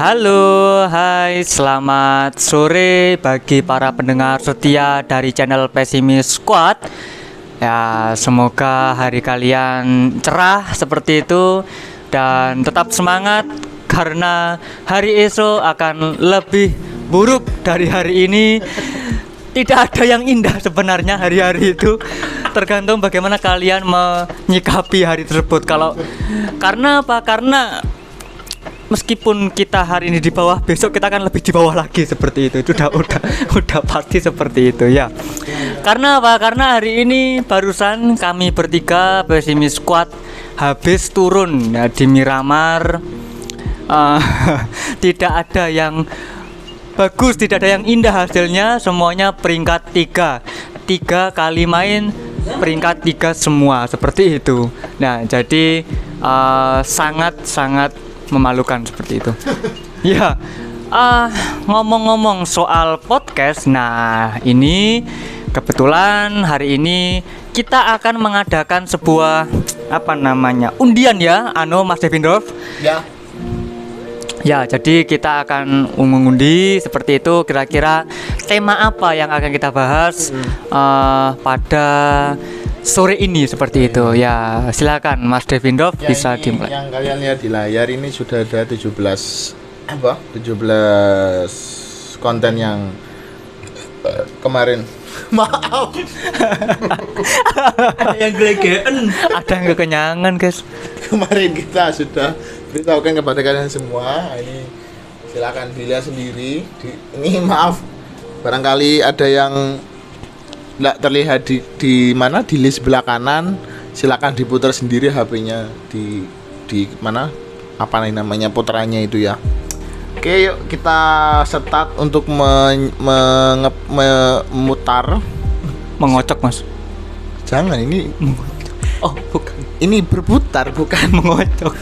Halo, hai, selamat sore bagi para pendengar setia dari channel Pesimis Squad. Ya, semoga hari kalian cerah seperti itu dan tetap semangat karena hari esok akan lebih buruk dari hari ini. Tidak ada yang indah sebenarnya hari-hari itu. Tergantung bagaimana kalian menyikapi hari tersebut. Karena apa? Karena meskipun kita hari ini di bawah, besok kita akan lebih di bawah lagi seperti itu. Itu udah pasti seperti itu ya. Karena apa? Karena hari ini barusan kami bertiga Pesimis Squad habis turun ya, di Miramar. Tidak ada yang bagus, tidak ada yang indah hasilnya. Semuanya peringkat 3 kali main peringkat 3 semua seperti itu. Nah, jadi sangat memalukan seperti itu. Ya, ngomong-ngomong soal podcast, nah ini kebetulan hari ini kita akan mengadakan sebuah undian ya, Mas Devindorf. Ya. Ya, jadi kita akan mengundi seperti itu, kira-kira tema apa yang akan kita bahas pada sore ini seperti itu. Ya, silakan Mas Devindorf Ya, bisa ini dimulai. yang kalian lihat di layar ini sudah ada 17 konten yang kemarin. Maaf. Ada yang gelegean, ada yang kekenyangan, guys. Kemarin kita sudah beritahukan kepada kalian semua. Ini silakan dilihat sendiri. Ini maaf, barangkali ada yang nggak terlihat di mana, di list sebelah kanan. Silakan diputar sendiri HP-nya di mana, apa namanya, putarannya itu ya. Oke, yuk kita start untuk memutar. Mengocok, Mas. Jangan, ini Oh, bukan. ini berputar, bukan Mengocok.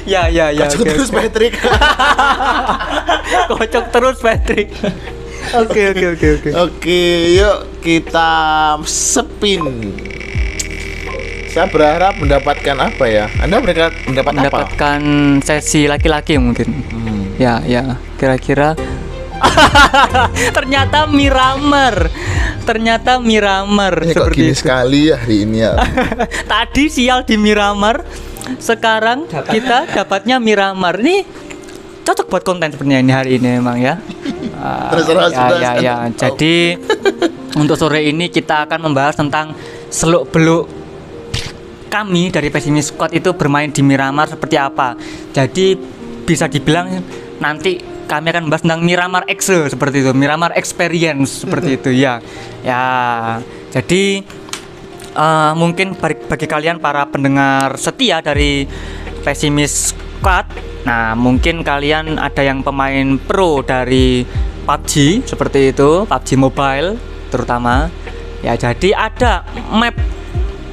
Ya. Kocok terus Patrick. Kocok terus, Patrick. Oke. Oke, yuk kita spin. Saya berharap mendapatkan apa ya? Anda Mendapatkan sesi laki-laki mungkin. Ya, kira-kira. Ternyata Miramar. Ini kok Seperti gini itu. sekali ya hari ini ya. Tadi sial di Miramar, sekarang kita dapatnya Miramar. Ini cocok buat konten sebenarnya ini hari ini memang ya. Terserah sudah. Ya. Jadi untuk sore ini kita akan membahas tentang seluk-beluk kami dari Pesimis Squad itu bermain di Miramar seperti apa. Jadi bisa dibilang nanti kami akan membahas tentang Miramar Exe seperti itu, Miramar Experience seperti itu ya. Jadi mungkin bagi kalian para pendengar setia dari Pesimis Squad, nah mungkin kalian ada yang pemain pro dari PUBG seperti itu, PUBG Mobile terutama. Ya, jadi ada map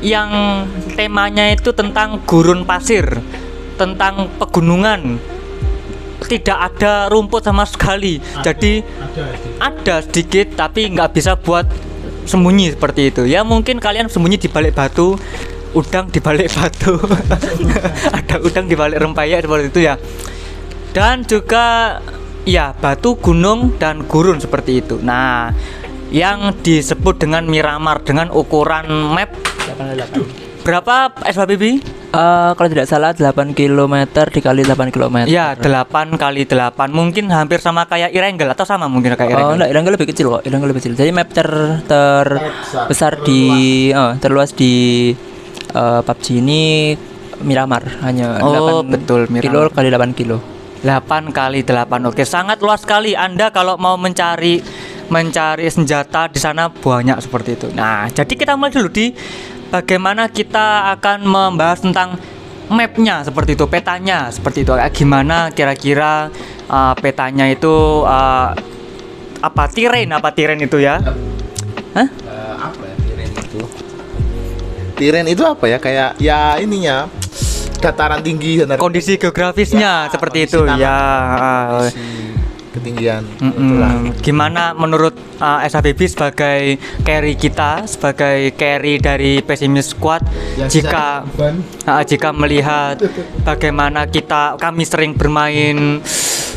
yang temanya itu tentang gurun pasir, tentang pegunungan. Tidak ada rumput sama sekali. Jadi ada sedikit tapi nggak bisa buat sembunyi seperti itu. Ya mungkin kalian sembunyi di balik batu, udang di balik batu. Ada udang di balik rempeyek seperti itu ya. Dan juga ya batu, gunung dan gurun seperti itu. Nah, yang disebut dengan Miramar dengan ukuran map berapa SHBB? Kalau tidak salah 8 km dikali 8 km. Ya, 8 kali 8. Mungkin hampir sama kayak Irenggel atau sama mungkin kayak Irenggel. Enggak, Irenggel lebih kecil kok. Irenggel lebih kecil. Jadi map terbesar terluas di PUBG ini Miramar, hanya 8 betul, Miramar. kilo kali 8 kilo. 8 kali 8. Oke, sangat luas sekali. Anda kalau mau mencari senjata di sana banyak seperti itu. Nah, jadi kita mulai dulu di bagaimana kita akan membahas tentang mapnya seperti itu, petanya seperti itu. Gimana kira-kira petanya itu terrain itu ya? Hah? Apa ya tiren itu? Tiren itu apa ya? Kayak ya ininya dataran tinggi dan Kondisi geografisnya Ya, seperti kondisi itu tanah. ya. ketinggian. Itulah. Gimana menurut SHBB sebagai carry kita, sebagai carry dari Pesimis Squad, Yang jika bisa beban. jika melihat bagaimana kami sering bermain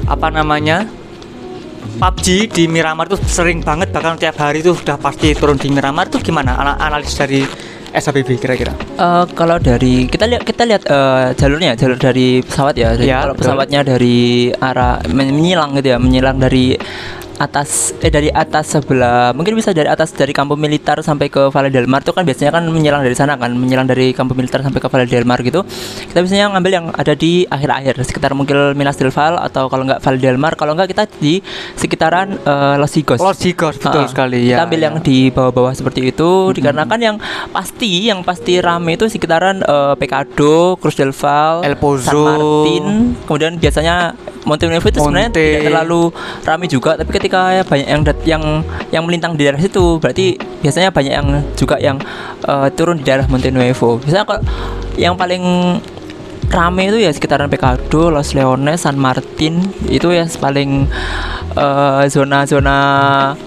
apa namanya PUBG di Miramar itu sering banget, bahkan tiap hari itu sudah pasti turun di Miramar, itu gimana analisis dari SHBB kira-kira? Kalau dari kita lihat jalurnya, jalur dari pesawat ya. Jadi Ya, kalau betul. pesawatnya dari arah menyilang gitu ya, menyilang dari atas sebelah, mungkin bisa dari atas, dari kampung militer sampai ke Valle del Mar itu kan biasanya kan menyilang dari sana kan, menyilang dari kampung militer sampai ke Valle del Mar gitu. Kita biasanya ngambil yang ada di akhir-akhir sekitar mungkin Minas del Val, atau kalau nggak Valle del Mar, kalau nggak kita di sekitaran Los Higos. Los Higos, betul sekali ya. Kita ambil yang di bawah-bawah seperti itu, dikarenakan yang pasti rame itu sekitaran Pecado, Cruz del Val, El Pozo, San Martin, kemudian biasanya Monte Nuevo itu sebenarnya Monte. tidak terlalu ramai juga, tapi ketika ya banyak yang melintang di daerah situ, berarti biasanya banyak yang juga yang turun di daerah Monte Nuevo. Biasanya kalau yang paling rame itu ya sekitaran Pecado, Los Leones, San Martin, itu ya paling zona-zona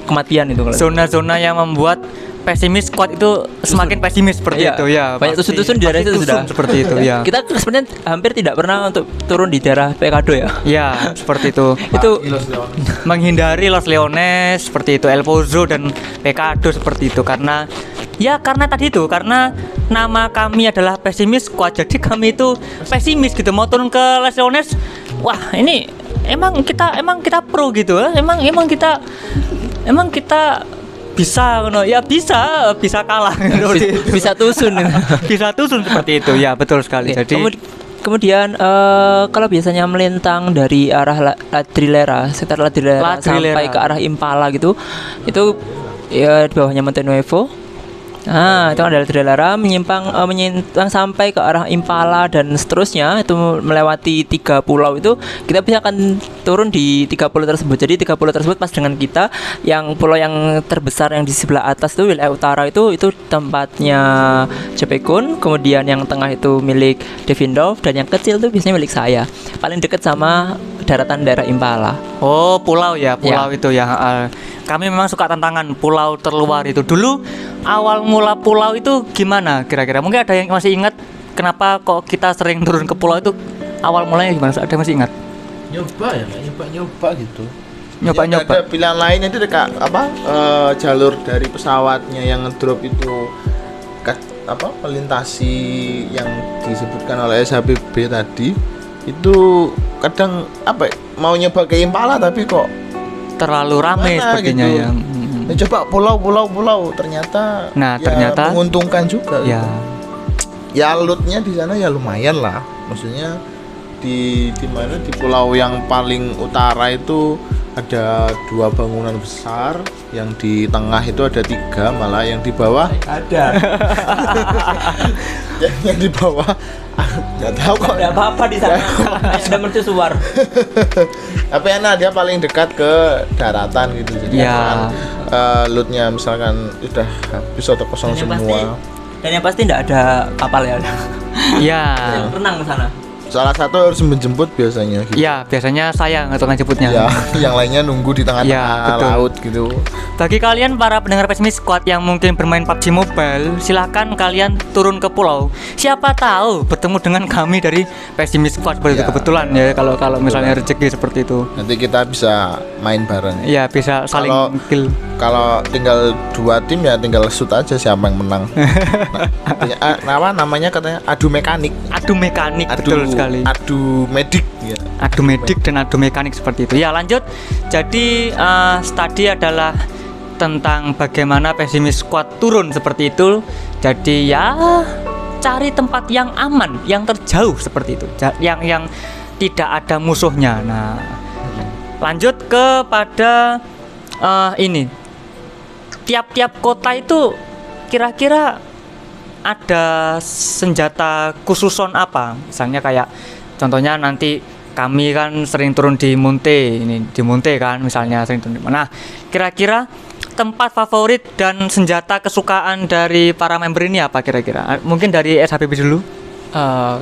kematian itu kalau. Zona-zona yang membuat Pesimis Squad itu semakin pesimis seperti Iya, itu ya. banyak pasti. tusun-tusun di daerah Pasti itu tusun sudah. seperti itu ya. Kita sebenarnya hampir tidak pernah untuk turun di daerah Pecado ya. Ya, seperti itu. Itu Los Leones. Menghindari Los Leones seperti itu, El Pozo dan Pecado seperti itu, karena tadi itu, karena nama kami adalah Pesimis Squad, jadi kami itu pesimis gitu, mau turun ke Los Leones, wah ini emang kita pro gitu, emang kita bisa ya bisa kalah gitu. bisa tusun. Bisa tusun seperti itu ya, betul sekali. Oke, Jadi kemudian kalau biasanya melintang dari arah Ladrilera, sekitar Ladrilera Ladrilera. sampai ke arah Impala gitu, itu ya di bawahnya Monte Nuevo. Nah, itu ada Ladrilera menyimpang sampai ke arah Impala dan seterusnya, itu melewati 3 pulau itu kita bisa akan turun di 3 pulau tersebut. Jadi 3 pulau tersebut pas dengan kita, yang pulau yang terbesar yang di sebelah atas itu wilayah utara itu tempatnya Cepekun, kemudian yang tengah itu milik Devindov, dan yang kecil itu biasanya milik saya. Paling dekat sama daratan daerah Impala. oh, pulau itu ya. Kami memang suka tantangan pulau terluar itu. Dulu awal mula pulau itu gimana kira-kira? Mungkin ada yang masih ingat kenapa kok kita sering turun ke pulau itu? Awal mulanya gimana? Ada yang masih ingat? Nyoba ya, nyoba gitu. Nyoba-nyoba. Ya, ada pilihan lain itu dekat jalur dari pesawatnya yang ngedrop itu melintasi yang disebutkan oleh SHBB tadi, itu kadang mau nyoba ke Impala tapi kok Terlalu ramai mana sepertinya gitu. yang. Ya, coba pulau ternyata Nah, ya ternyata menguntungkan juga Ya. gitu. Ya lootnya di sana ya lumayan lah, maksudnya di mana, di pulau yang paling utara itu ada 2 bangunan besar, yang di tengah itu ada 3, malah yang di bawah Ada. yang di bawah nggak tahu kok. Ada apa-apa di sana. Ada mercusuar. Tapi enak, dia paling dekat ke daratan gitu, jadi Ya. lootnya misalkan udah habis atau kosong semua. Dan yang pasti tidak ada kapal ya. Ya. Yang renang ke sana. Salah satu harus menjemput biasanya gitu. Ya, biasanya saya untuk ngejemputnya. Ya, yang lainnya nunggu di tengah-tengah Ya, betul. laut gitu. Bagi kalian para pendengar Pesimis Squad yang mungkin bermain PUBG Mobile, silahkan kalian turun ke pulau. Siapa tahu bertemu dengan kami dari Pesimis Squad seperti itu, Ya. kebetulan ya, kalau misalnya rezeki seperti itu. Nanti kita bisa main bareng. Ya, bisa saling Kalau- kill. Kalau tinggal 2 tim ya tinggal shoot aja siapa yang menang. Namanya katanya adu mekanik. Adu mekanik, betul sekali. Adu medik ya. Adu medik dan adu mekanik seperti itu. Ya, lanjut. Jadi tadi adalah tentang bagaimana Pesimis Squad turun seperti itu. Jadi ya cari tempat yang aman, yang terjauh seperti itu. Yang tidak ada musuhnya. Nah, lanjut kepada ini. Tiap-tiap kota itu kira-kira ada senjata khususon apa? Misalnya kayak contohnya nanti kami kan sering turun di Monte, kan misalnya sering turun di mana. Kira-kira tempat favorit dan senjata kesukaan dari para member ini apa kira-kira? Mungkin dari SHBB dulu.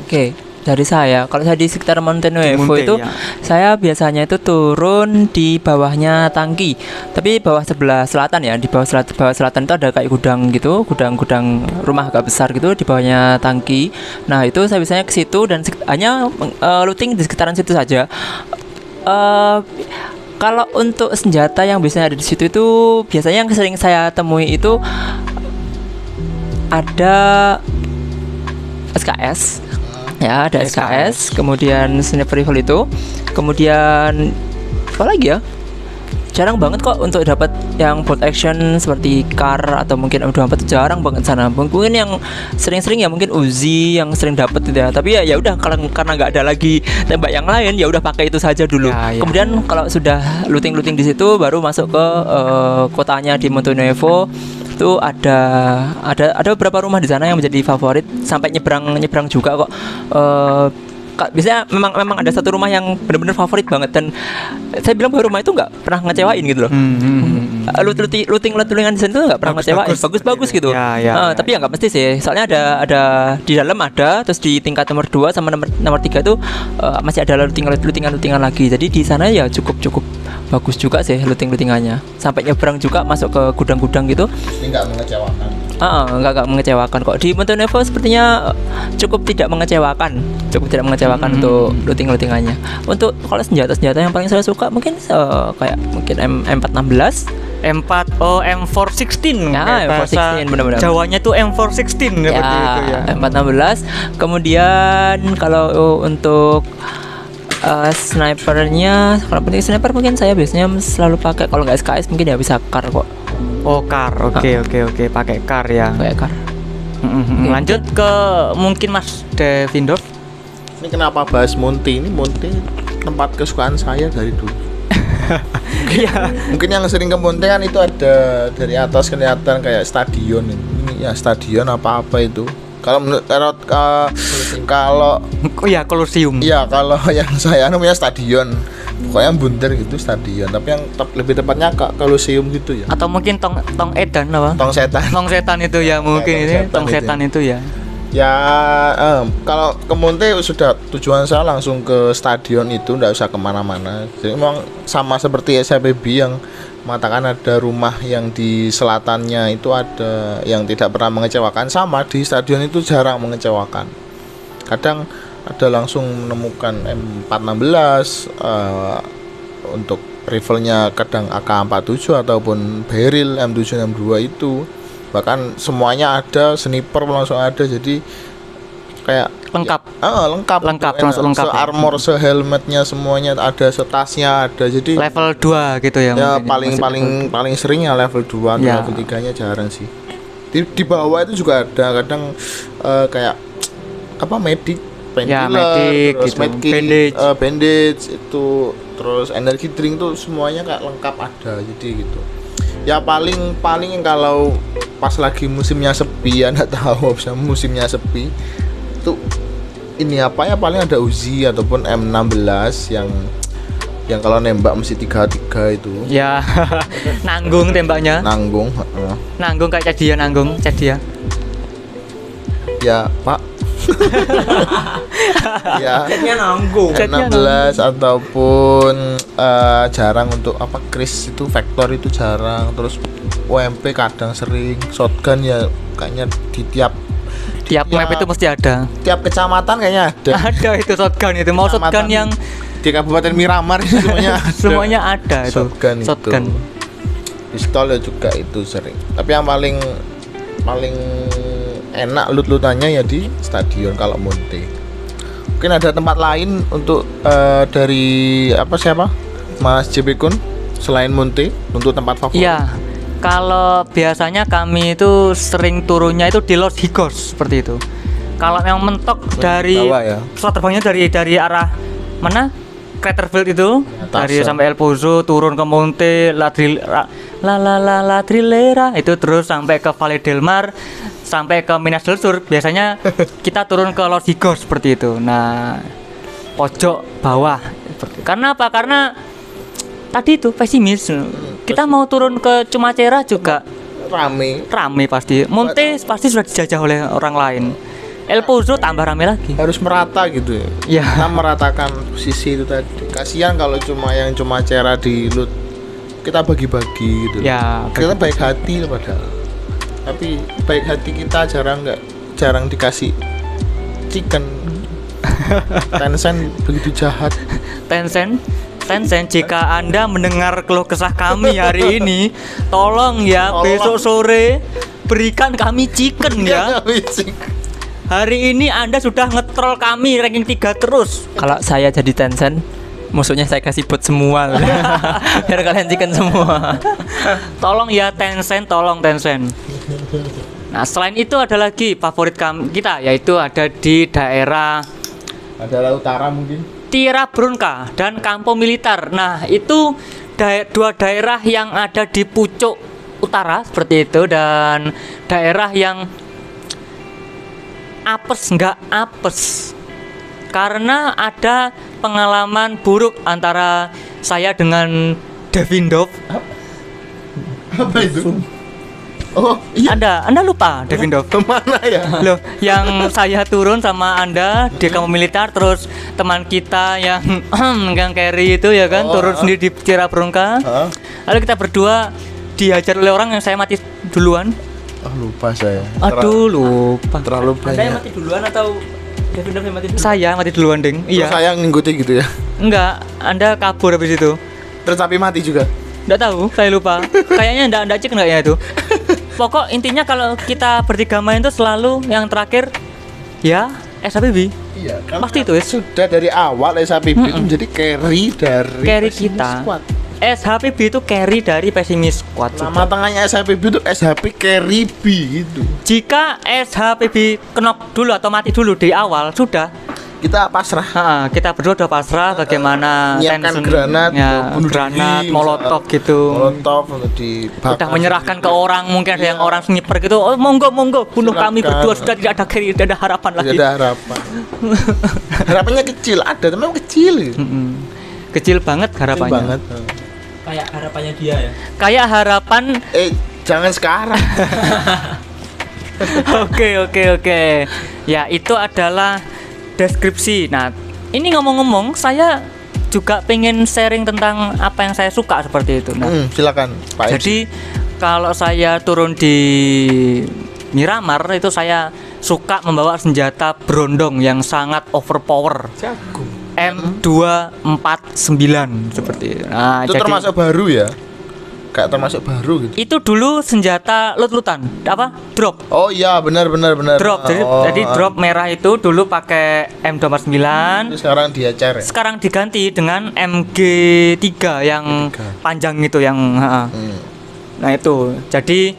Oke. Dari saya, kalau saya di sekitar Mountain Nuevo Monte, itu ya. saya biasanya itu turun di bawahnya tangki, tapi bawah sebelah selatan ya. Di bawah selatan itu ada kayak gudang gitu, gudang rumah agak besar gitu di bawahnya tangki. Nah itu saya biasanya ke situ dan hanya looting di sekitaran situ saja. Kalau untuk senjata yang biasanya ada di situ itu biasanya yang sering saya temui itu ada SKS. Ya, ada SKS, kemudian sniper rifle itu, kemudian apa lagi ya? Jarang banget kok untuk dapat yang bolt action seperti CAR atau mungkin M24, jarang banget sana. Mungkin yang sering-sering ya mungkin Uzi yang sering dapat gitu ya. Tapi ya udah karena nggak ada lagi tembak yang lain ya udah pakai itu saja dulu. Ya. Kemudian kalau sudah looting di situ baru masuk ke kotanya di Mountain Nuevo. Itu ada beberapa rumah di sana yang menjadi favorit sampai nyebrang juga kok. Biasanya memang ada satu rumah yang benar-benar favorit banget dan saya bilang bahwa rumah itu nggak pernah ngecewain gitu loh. Lootingan di sana tuh nggak pernah ngecewain, bagus gitu. Tapi ya nggak mesti sih, soalnya ada di dalam ada, terus di tingkat nomor 2 sama nomor 3 itu masih ada lootingan lagi. Jadi di sana ya cukup bagus juga sih lootingannya. Sampai nyebrang juga masuk ke gudang-gudang gitu. Ini nggak mengecewakan. Nggak mengecewakan kok. Di Mountain Nuevo sepertinya cukup tidak mengecewakan untuk lootingannya. Untuk kalau senjata yang paling saya suka mungkin kayak mungkin M416. M416 Ya, M416 benar-benar. Jawanya tuh M416 Ya, seperti itu ya. M416. Kemudian kalau untuk snipernya, kalau penting sniper mungkin saya biasanya selalu pakai, kalau nggak SKS mungkin ya bisa CAR kok. Oh, CAR. Oke, pakai CAR ya. Kayak CAR. Lanjut ke mungkin Mas Devindorf. Ini kenapa bahas Monte? Ini Monte tempat kesukaan saya dari dulu. Mungkin yang sering ke Monte kan itu ada dari atas kelihatan kayak stadion ini ya, stadion apa itu. Kalau menurut kalau Kolosium. iya, kalau yang saya namanya stadion. Pokoknya bundar gitu stadion, tapi yang lebih tepatnya Kolosium gitu ya. Atau mungkin tong edan apa? Tong setan. Tong setan itu ya mungkin ini tong setan itu ya. Ya, kalau ke Monte sudah tujuan saya langsung ke stadion itu, nggak usah kemana-mana. Jadi memang sama seperti SPB yang mengatakan ada rumah yang di selatannya itu ada yang tidak pernah mengecewakan, sama di stadion itu jarang mengecewakan. Kadang ada langsung menemukan M416 untuk riflenya, kadang AK47 ataupun barrel M762 itu. Bahkan semuanya ada, sniper langsung ada, jadi kayak lengkap. Lengkap Termasuk lengkap. Se-armor, se-helmetnya semuanya ada, setasnya ada. Jadi Level 2 gitu ya. ya mungkin. paling sering ya level 2 atau Ya. level 3-nya jarang sih. Di bawah itu juga ada kadang kayak apa medik, Ya, painkiller, medik terus gitu, medkit, bandage itu, terus energy drink tuh semuanya kayak lengkap ada. Jadi gitu. Ya paling kalau pas lagi musimnya sepi ya, nggak tahu bisa musimnya sepi tuh ini apa ya, paling ada Uzi ataupun M16 yang kalau nembak mesti 3 itu. Ya. Nanggung tembaknya. Nanggung. Nanggung kayak cadia. Ya Pak. Ya Catnya nanggung. M16 ataupun jarang untuk apa, Chris itu Vector itu jarang, terus UMP kadang sering, shotgun ya kayaknya di tiap map itu mesti ada. tiap kecamatan kayaknya ada. Ada itu shotgun itu. Mau shotgun yang Di Kabupaten Miramar itu semuanya ada. semuanya ada itu. Shotgun. Pistol ya juga itu sering. Tapi yang paling enak loot-lootannya ya di stadion kalau Monte. Mungkin ada tempat lain untuk dari siapa? Mas JP Kun selain Monte untuk tempat favorit? Iya. Kalau biasanya kami itu sering turunnya itu di Los Higos seperti itu. Kalau yang mentok dari bawah ya? pesawat terbangnya dari arah mana? Craterfield itu Atas, dari ya. sampai El Pozo turun ke Monte La Trilera itu terus sampai ke Valle del Mar sampai ke Minas del Sur. Biasanya kita turun ke Los Higos seperti itu. Nah, pojok bawah. Karena apa? Karena tadi itu pesimis. Kita mau turun ke Cumacera juga Rame. rame pasti. Monte pasti sudah dijajah oleh orang lain. El Pozo tambah rame lagi. harus merata gitu ya. Ya. Kita meratakan posisi itu tadi. Kasihan kalau cuma Cera di loot. Kita bagi-bagi gitu. Ya, Kita baik hati loh padahal. Tapi baik hati kita jarang dikasih chicken. Tencent begitu jahat. Tencent, jika Anda mendengar keluh kesah kami hari ini, tolong ya Tolong. besok sore berikan kami chicken ya. Hari ini Anda sudah ngetrol kami ranking 3 terus. Kalau saya jadi Tencent, musuhnya saya kasih bot semua. Biar kalian chicken semua. Tolong ya Tencent, tolong Tencent. Nah, selain itu ada lagi favorit kita, yaitu ada di daerah Adalah utara mungkin. Tira Brunka dan Kampung Militer. Nah, itu dua daerah yang ada di pucuk utara seperti itu, dan daerah yang nggak apes karena ada pengalaman buruk antara saya dengan Devindov. Apa itu? Oh iya. Anda lupa Devindov? Kemana ya? Loh, yang saya turun sama Anda di Kampung Militer, terus teman kita yang yang carry itu ya kan, turun sendiri di Tira Brunka. Lalu kita berdua dihajar oleh orang yang saya mati duluan. Lupa saya. Aduh, lupa. Terlalu Anda yang banyak. mati duluan atau Devindov yang mati duluan? Saya mati duluan, Ding. Terus Iya. saya ngikuti gitu ya. Enggak, Anda kabur habis itu. Terus tapi mati juga. Enggak tahu, saya lupa. Kayaknya enggak cek enggak ya itu. Pokok intinya kalau kita bertiga main itu selalu yang terakhir ya SHBB. Iya, kan Pasti itu ya. sudah dari awal SHPB itu menjadi carry dari Carry Pesimis kita. Squad. SHPB itu carry dari Pesimis Squad. Nama tengahnya SHPB itu SHP carry B gitu. Jika SHPB knock dulu atau mati dulu di awal, sudah Kita pasrah. kita berdua udah pasrah bagaimana Nyiapkan tension- granat, ya, bunuh granat, diri, molotov gitu. Molotov untuk dibakar. Udah menyerahkan ke gitu. orang, mungkin ada yang Iya. orang sniper gitu. Oh, monggo bunuh kami Silakan. berdua, sudah tidak ada carry, tidak ada harapan Tidak lagi. ada harapan. Harapannya kecil, ada tapi memang kecil. Mm-mm. Kecil banget Kecil harapannya. banget. Kayak harapannya dia ya. Kayak harapan. Jangan sekarang. Oke. Ya, itu adalah deskripsi. Nah, ini ngomong-ngomong, saya juga pengen sharing tentang apa yang saya suka seperti itu. Nah, Silakan Pak. jadi kalau saya turun di Miramar itu saya suka membawa senjata brondong yang sangat overpower. Jago. M249 seperti itu. Nah, Itu jadi termasuk baru ya? Kayak termasuk baru gitu. itu dulu senjata lut-lutan, apa? Drop. Oh iya, benar. Drop. Jadi drop merah itu dulu pakai M249. Itu sekarang dia cer ya? Sekarang diganti dengan MG3 yang panjang itu yang Nah, itu. Jadi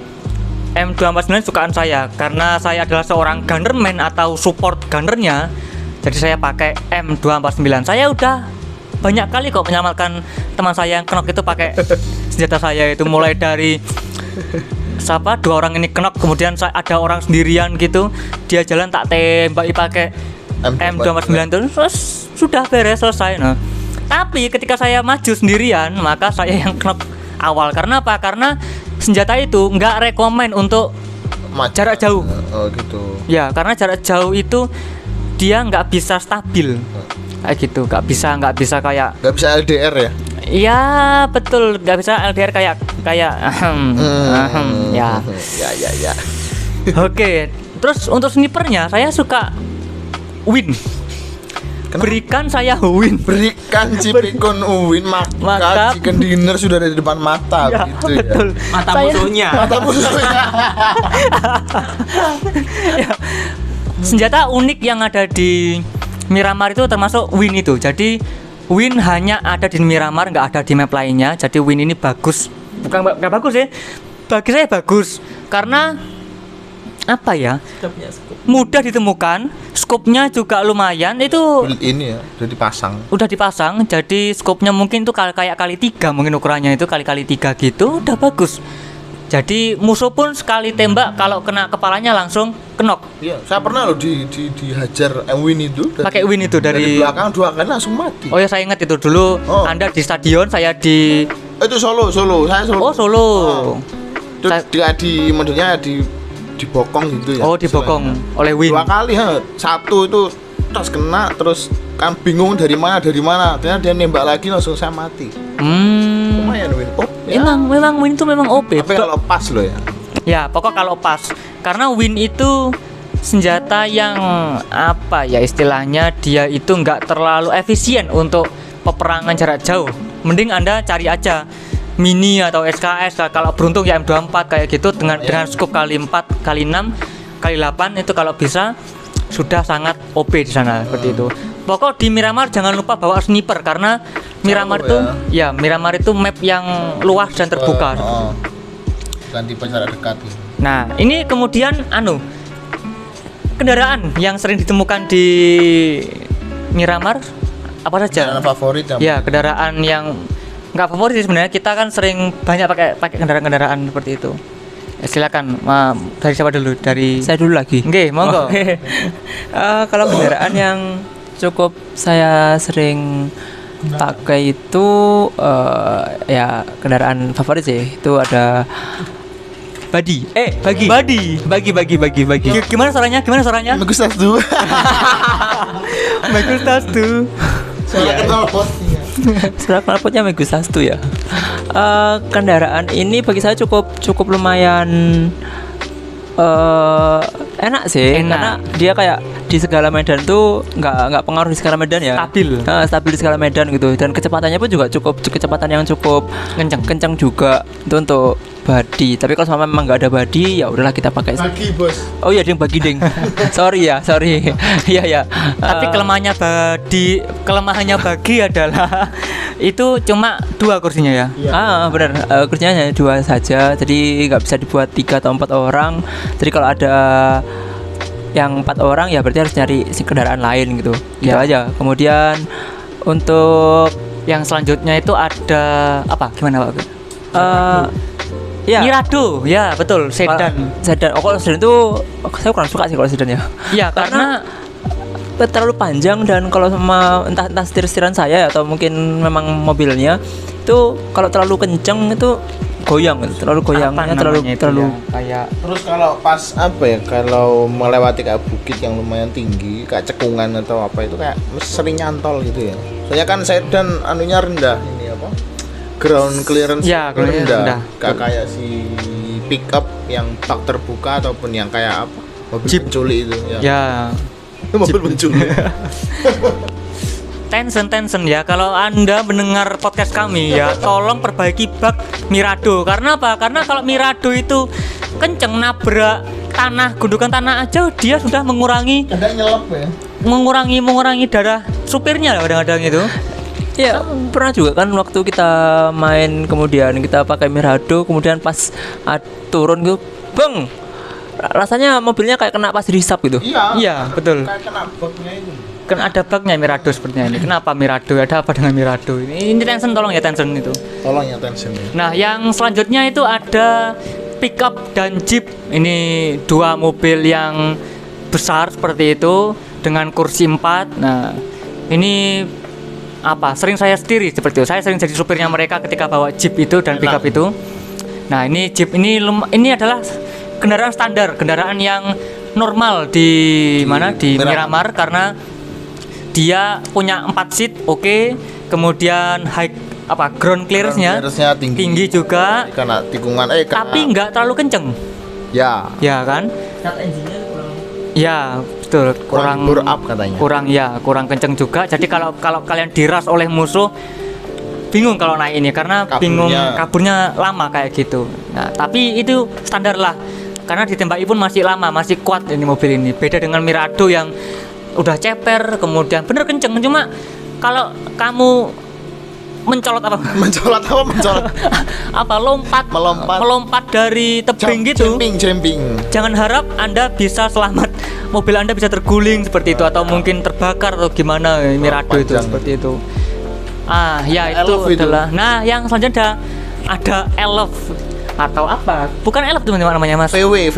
M249 sukaan saya karena saya adalah seorang gunnerman atau support gunnernya. Jadi saya pakai M249. Saya udah banyak kali kok menyelamatkan teman saya yang knock itu pakai senjata saya itu, mulai dari dua orang ini knock, kemudian ada orang sendirian gitu, dia jalan tak tembaki pakai M249 terus sudah beres, selesai. Nah, tapi ketika saya maju sendirian, maka saya yang knock awal. Karena apa? Karena senjata itu nggak rekomen untuk jarak jauh. Oh gitu. Ya, karena jarak jauh itu dia nggak bisa stabil kayak gitu, nggak bisa kayak Gak bisa LDR ya? iya betul, nggak bisa LDR kayak ya. Ya. Oke, terus untuk snipernya saya suka win. Berikan saya win. Berikan cipikun uwin maka Maka- chicken dinner sudah ada di depan mata Ya, gitu betul. ya. Mata Saya- musuhnya. Mata musuhnya. Ya. Senjata unik yang ada di Miramar itu termasuk win itu. Jadi win hanya ada di Miramar, nggak ada di map lainnya. Jadi win ini bagus. Bukan nggak bagus ya. Bagi saya bagus karena apa ya? Sudah punya scope. Mudah ditemukan, skopnya juga lumayan. Itu Build ini ya, udah dipasang. udah dipasang, jadi skopnya mungkin tuh kayak kali 3, mungkin ukurannya itu kali 3 gitu, udah bagus. Jadi musuh pun sekali tembak kalau kena kepalanya langsung kenok. Iya, saya pernah loh dihajar Win itu Pakai Win itu dari belakang 2 kali langsung mati. Oh ya, saya ingat itu dulu. Oh. Anda di stadion, saya di Itu Solo, saya Solo. Oh, Solo. Itu Saya- di modelnya di dibokong gitu ya. Oh, dibokong oleh Win. 2 kali, satu itu terus kena, terus kan bingung dari mana, ternyata dia nembak lagi langsung saya mati. Lumayan Win. Oh, ya. Memang Win itu memang OP. Tapi kalau pas loh ya. Ya, pokok kalau pas. Karena Win itu senjata yang apa ya istilahnya, dia itu nggak terlalu efisien untuk peperangan jarak jauh. Mending Anda cari aja mini atau SKS, kalau beruntung ya M24 kayak gitu dengan scope kali 4 kali 6 kali 8 itu kalau bisa sudah sangat OP di sana seperti itu. Pokok di Miramar jangan lupa bawa sniper karena Miramar itu Miramar itu map yang luas dan terbuka. Dan tipe jarak dekat gitu. Nah, ini kemudian kendaraan yang sering ditemukan di Miramar apa saja? Kendaraan favorit ya? Kendaraan yang nggak favorit sih sebenarnya. Kita kan sering banyak pakai kendaraan seperti itu. Ya, silakan, dari siapa dulu? Dari Saya dulu lagi. Oke, monggo. Kalau kendaraan yang cukup saya sering pakai itu ya kendaraan favorit sih. Itu ada bagi. Gimana suaranya? Bagus tas tuh. Bagus tas tuh. Suara knalpotnya Megus Sastu ya. Kendaraan ini bagi saya cukup lumayan enak sih. Karena dia kayak di segala medan tuh nggak pengaruh di segala medan ya. Stabil di segala medan gitu. Dan kecepatannya pun juga kecepatan yang cukup kencang juga itu untuk body. Tapi kalau sama memang nggak ada body ya udahlah kita pakai Bagi bos. Oh iya ding bagi ding. sorry Iya. Tapi kelemahannya bagi adalah itu cuma 2 kursinya ya. Benar. Kursinya hanya 2 saja. Jadi nggak bisa dibuat 3 atau 4 orang. Jadi kalau ada yang 4 orang ya berarti harus nyari kendaraan lain gitu. Gitu aja. Kemudian untuk yang selanjutnya itu ada apa? Gimana Pak? Ya. Mirado, ya betul, sedan. Kalau sedan itu saya kurang suka sih kalau sedan ya. Iya, karena terlalu panjang dan kalau sama entah setir-setiran saya atau mungkin memang mobilnya itu kalau terlalu kenceng itu terlalu goyangnya terlalu kayak. Terus kalau pas kalau melewati kayak bukit yang lumayan tinggi kayak cekungan atau apa itu kayak sering nyantol gitu ya. Soalnya kan sedan anunya rendah ini apa? Ground clearance rendah. Kayak si pickup yang bak terbuka ataupun yang kayak apa? Mobil penculik itu ya. Mobil penculik. Tension ya, kalau Anda mendengar podcast kami ya, tolong perbaiki bak Mirado. Karena apa? Karena kalau Mirado itu kenceng nabrak gundukan tanah aja dia sudah mengurangi darah supirnya kadang-kadang itu. Ya, pernah juga kan waktu kita main kemudian kita pakai Mirado, kemudian pas turun gitu, bang, rasanya mobilnya kayak kena pas dihisap gitu. Iya, betul. Kayak kena baknya itu. Kan ada baknya Mirado sepertinya ini. Kenapa Mirado? Ada apa dengan Mirado? Ini tension, tolong ya tension itu. Tolong ya tension. Nah, yang selanjutnya itu ada pickup dan jeep. Ini 2 mobil yang besar seperti itu dengan kursi 4. Nah, ini sering saya setiri seperti itu. Saya sering jadi supirnya mereka ketika bawa jeep itu dan pickup itu. Nah, ini jeep ini adalah kendaraan standar, kendaraan yang normal di Miramar karena dia punya 4 seat, kemudian ground clearance-nya tinggi juga, karena tikungan tapi nggak terlalu kenceng. Ya kan? Start engine-nya kurang. Ya, betul, kurang bore up katanya. Kurang kenceng juga. Jadi kalau kalian diras oleh musuh bingung kalau naik ini karena kaburnya lama kayak gitu. Nah, tapi itu standar lah. Karena ditembaki pun masih lama, masih kuat ini mobil ini. Beda dengan Mirado yang udah ceper, kemudian bener kenceng. Cuma kalau kamu mencolot melompat dari tebing gitu, jumping. jangan harap Anda bisa selamat, mobil Anda bisa terguling seperti itu atau mungkin terbakar atau gimana. Mirado itu seperti itu. Itu adalah. Nah, yang selanjutnya ada atau apa? Bukan elf teman-teman namanya Mas. VW.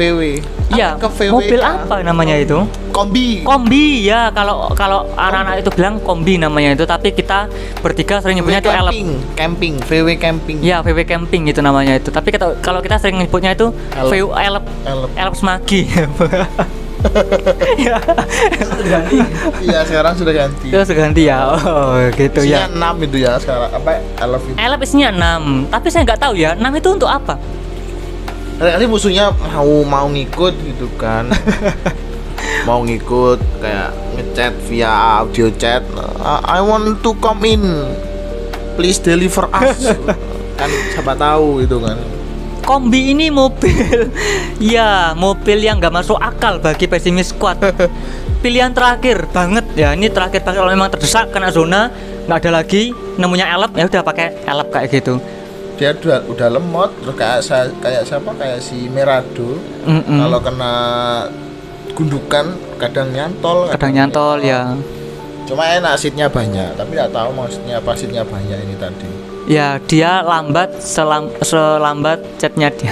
Iya, Ke VW mobil kan? apa namanya itu? Kombi. Kombi ya, kalau anak-anak itu bilang kombi namanya itu, tapi kita bertiga sering nyebutnya itu elf. Camping, VW camping. Ya, VW camping itu namanya itu. Tapi kalau kita sering nyebutnya itu Elf. VW elf. Elf. Elf Semagi. Ya. Iya, sekarang sudah ganti. Itu ganti ya. Oh, gitu ya. Isinya 6 itu ya sekarang. Apa Elf itu? Elf isinya 6, tapi saya nggak tahu ya 6 itu untuk apa. Kali musuhnya mau ngikut gitu kan. Mau ngikut kayak ngechat via audio chat. I want to come in. Please deliver us. Kan siapa tahu itu kan. Kombi ini mobil ya, mobil yang nggak masuk akal bagi pesimis squad. Pilihan terakhir banget ya, ini terakhir banget kalau memang terdesak kena zona, nggak ada lagi nemunya elf, ya udah pakai elf kayak gitu. Dia udah lemot terus kayak siapa, kayak si Merado. Kalau kena gundukan kadang nyantol Ya. Cuma enak seatnya banyak, tapi nggak tahu maksudnya apa seatnya banyak ini tadi. Ya, dia lambat selambat chatnya dia.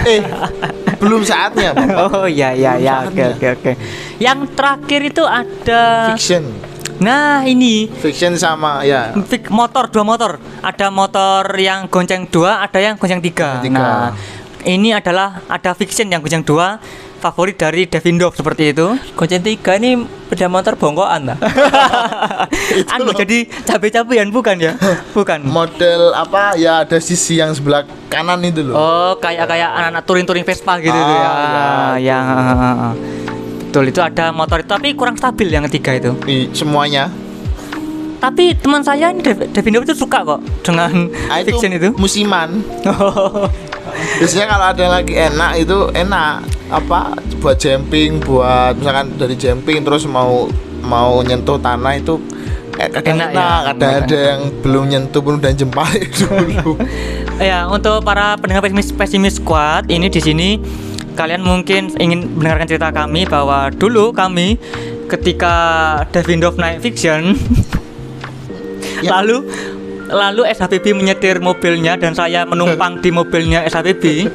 Belum saatnya, Bapak. Oh ya, oke. Yang terakhir itu ada Fiction. Nah, ini Fiction sama ya. dua motor. Ada motor yang gonceng 2, ada yang gonceng 3. Tiga. Nah, ini adalah ada Fiction yang gonceng 2, favorit dari Devindov seperti itu. Gonceng 3 ini beda motor bongkoan lah. Anu jadi cabe-cabean bukan ya? Bukan. Model apa ya, ada sisi yang sebelah kanan itu loh. Oh, kayak anak-anak touring Vespa gitu tuh ya. Ya. Betul, itu ada motor itu, tapi kurang stabil yang ketiga itu. Semuanya. Tapi teman saya ini Devindov itu suka kok dengan Fiction itu. Musiman. Biasanya kalau ada yang lagi enak itu enak apa buat jumping, buat misalkan dari jumping terus mau nyentuh tanah itu kadang Enak enak, ya, kadang enak. ada yang belum nyentuh pun udah jempol dulu. Ya, untuk para pendengar pesimis squad ini di sini kalian mungkin ingin mendengarkan cerita kami bahwa dulu kami ketika Devindov naik Fiction Ya. lalu SHBB menyetir mobilnya dan saya menumpang di mobilnya SHBB.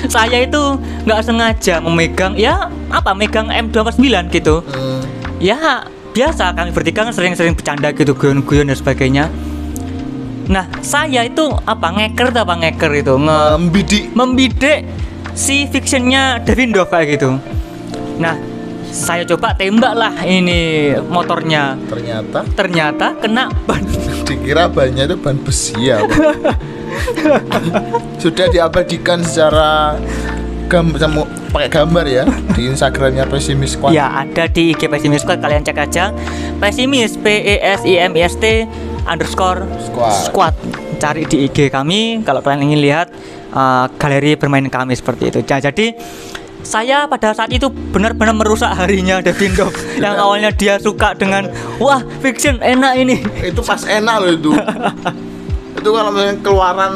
Saya itu nggak sengaja memegang megang M249 gitu. Ya biasa, kami bertiga kan sering-sering bercanda gitu, guyon-guyon dan sebagainya. Nah, saya itu ngeker itu membidik si Fictionnya Devindov kayak gitu. Nah, saya coba tembak lah ini motornya. Ternyata kena ban. Dikira bannya itu ban besi ya. Sudah diabadikan secara pakai gambar ya di Instagramnya Pesimis Squad. Ya, ada di IG Pesimis Squad, kalian cek aja. Pesimis PESIMIST _squad. Cari di IG kami kalau kalian ingin lihat galeri bermain kami seperti itu. Jadi saya pada saat itu benar-benar merusak harinya Devindov yang awalnya dia suka dengan wah Fiction enak ini. Itu pas enak loh itu. Itu kalau misalnya keluaran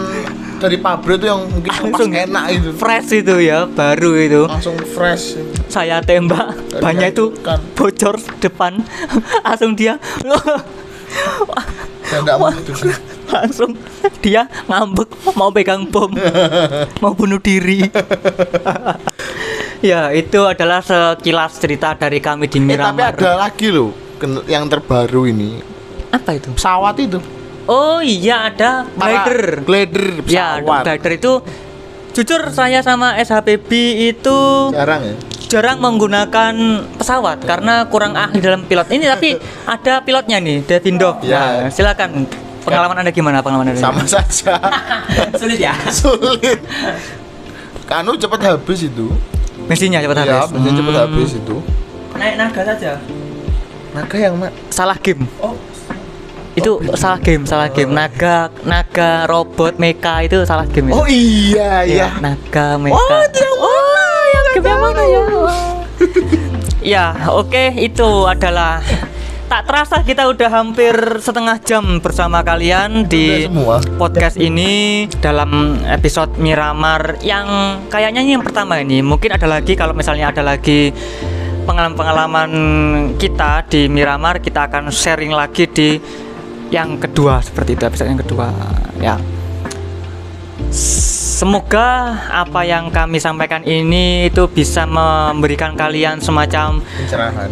dari pabrik itu yang mungkin Langsung pas enak itu. Fresh itu ya, baru itu. Langsung fresh. Saya tembak, bannya itu bocor depan. Langsung dia Tidak mau itu. langsung dia ngambek mau pegang bom, mau bunuh diri. Ya, itu adalah sekilas cerita dari kami di Miramar. Tapi ada lagi loh yang terbaru ini. Apa itu? Pesawat itu. Oh iya, ada glider. Glider Ya, pesawat. glider itu jujur saya sama SHBB itu Jarang ya. jarang menggunakan pesawat karena kurang ahli dalam pilot ini, tapi ada pilotnya nih, Devindov. Ya. Nah, silakan. Pengalaman Anda gimana pengalaman Anda? Sama saja. Sulit ya. Sulit. Kanu cepat habis itu. Mesinnya cepat Ya, habis. mesin cepat habis itu. Naik naga saja. Naga yang mana? Salah game. Oh, Itu salah game. Naga robot mecha itu salah game. Oh iya iya. Naga mecha. Oh, itu yang yang game yang mana ya? Ya, oke, itu adalah tak terasa kita udah hampir setengah jam bersama kalian di Udah semua. podcast ini dalam episode Miramar yang kayaknya ini yang pertama ini. Mungkin ada lagi, kalau misalnya ada lagi pengalaman-pengalaman kita di Miramar, kita akan sharing lagi di yang kedua seperti itu, episode yang kedua ya. semoga apa yang kami sampaikan ini itu bisa memberikan kalian semacam Pencerahan.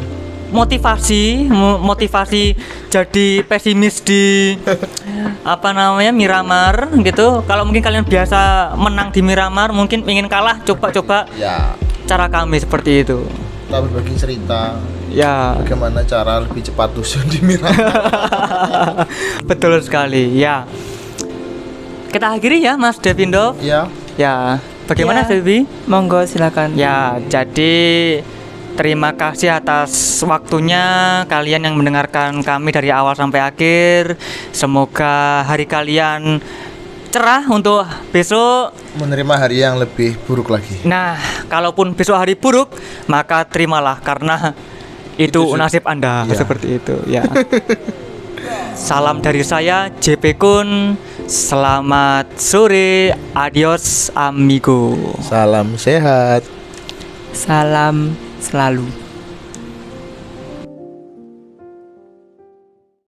motivasi jadi pesimis di apa namanya Miramar gitu. Kalau mungkin kalian biasa menang di Miramar, mungkin ingin kalah, coba-coba Ya, cara kami seperti itu. kita berbagi cerita Ya, bagaimana cara lebih cepat dusun di Miramar. betul sekali. Ya, kita akhiri ya, Mas Devindo. Ya, Ya, bagaimana Ya. Devi? Monggo silakan. Ya, jadi terima kasih atas waktunya kalian yang mendengarkan kami dari awal sampai akhir. Semoga hari kalian cerah untuk besok. menerima hari yang lebih buruk lagi. Nah, kalaupun besok hari buruk, maka terimalah karena itu Itu nasib Anda, ya. seperti itu ya. Salam dari saya JP Kun. Selamat sore. Adios amigo. Salam sehat. Salam selalu.